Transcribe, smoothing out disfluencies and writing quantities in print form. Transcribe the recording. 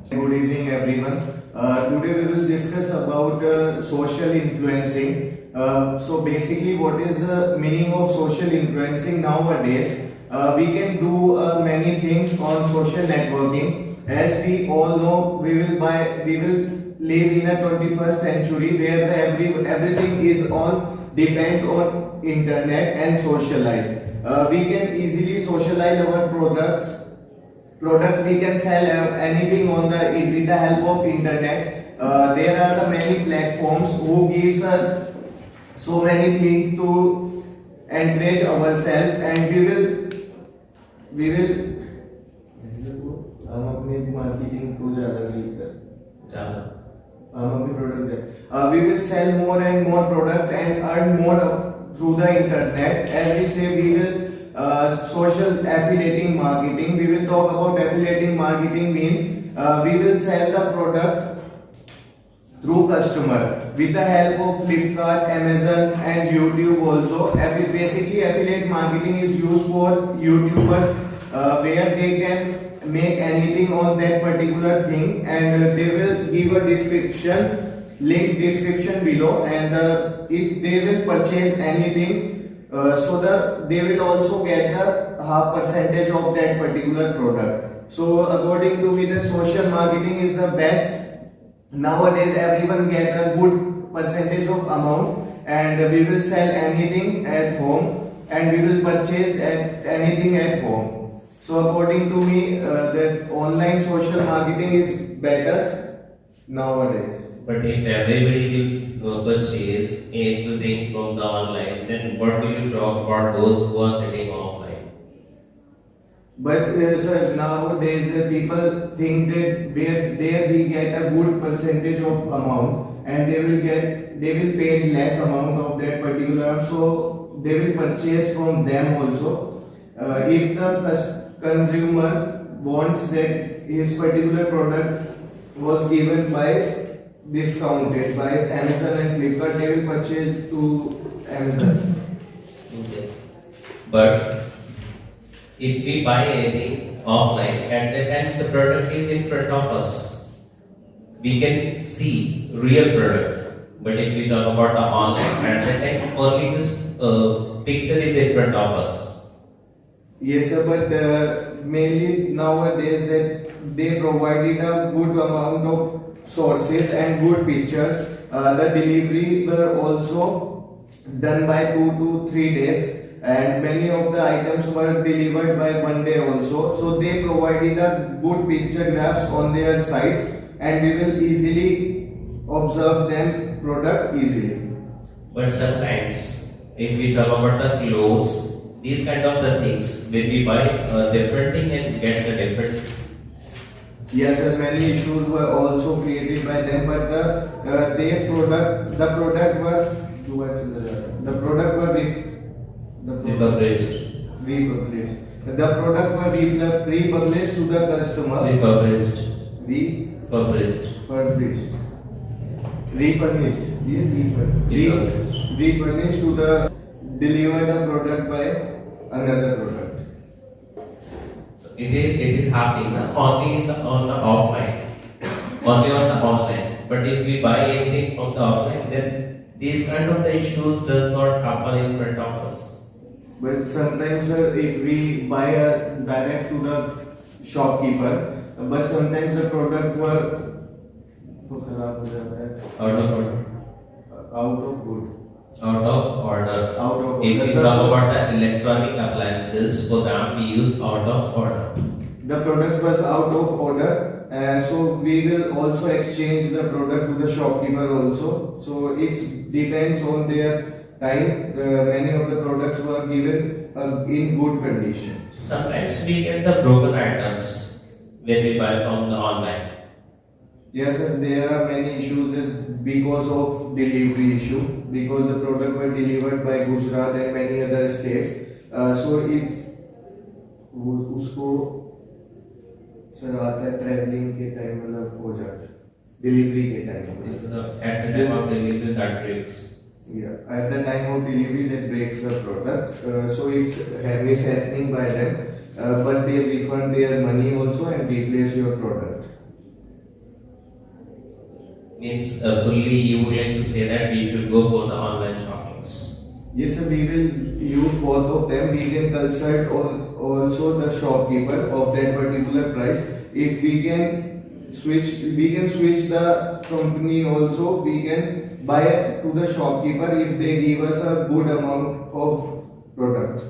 Good evening, everyone. Today we will discuss about social influencing. So basically, what is the meaning of social influencing nowadays? We can do many things on social networking. As we all know, we will live in a 21st century where everything is on depends on internet and socialize. We can easily socialize our products. We can sell anything on the with the help of internet. There are the many platforms who gives us so many things to encourage ourselves, and we will हम अपने marketing को ज्यादा lead कर हम अपने product we will sell more and more products and earn more through the internet. As we say, we will social affiliating marketing. We will talk about affiliating marketing means we will sell the product through customer with the help of Flipkart, Amazon and YouTube also. Basically, affiliate marketing is used for YouTubers where they can make anything on that particular thing, and they will give a link description below, and if they will purchase anything, they will also get the half percentage of that particular product. So according to me, the social marketing is the best. Nowadays everyone get a good percentage of amount, and we will sell anything at home, and we will purchase anything at home. So according to me, that online social marketing is better nowadays. But if everybody will purchase everything from the online, then what will you talk about those who are sitting offline? But sir, nowadays the people think that there we get a good percentage of amount, and they will pay less amount of that particular, so they will purchase from them also. If the consumer wants that his particular product was given by discounted by Amazon and Flipkart, they will purchase to Amazon. Okay. But if we buy anything offline, at that time the product is in front of us. We can see real product. But if we talk about the online, at that time only this picture is in front of us. Yes, sir, but mainly nowadays that they provided a good amount of sources and good pictures. The delivery were also done by 2 to 3 days, and many of the items were delivered by 1 day also. So they provided a good picture graphs on their sites, and we will easily observe them product easily. But sometimes if we talk about the clothes, these kind of the things, when we buy a different thing and get the different. Yes, sir, many issues were also created by them, but the product were Republished. republished. The product were republished to the customer. Republished. Refurnished to the deliver the product by another product. So it is happening only on the offline, only on the online. But if we buy anything from the offline, then these kind of the issues does not happen in front of us. But sometimes, sir, if we buy direct to the shopkeeper, but sometimes the product were out of good. Out of order. If we talk about the electronic appliances, for them we use out of order. The products was out of order, so we will also exchange the product to the shopkeeper also. So it depends on their time. Many of the products were given in good condition. Sometimes we get the broken items when we buy from the online. Yes, sir, there are many issues because of delivery issue, because the product were delivered by Gujarat and many other states. So it उसको sir आता है travelling के time मतलब हो जाता है delivery के time At the time of delivery that breaks. Yeah, at the time of delivery that breaks the product. So it's mishappening by them, but they refund their money also and replace your product. Means fully you would like to say that we should go for the online shoppings. Yes, sir, we will use both of them. We can consult also the shopkeeper of that particular price. If we can switch the company also. We can buy to the shopkeeper if they give us a good amount of product.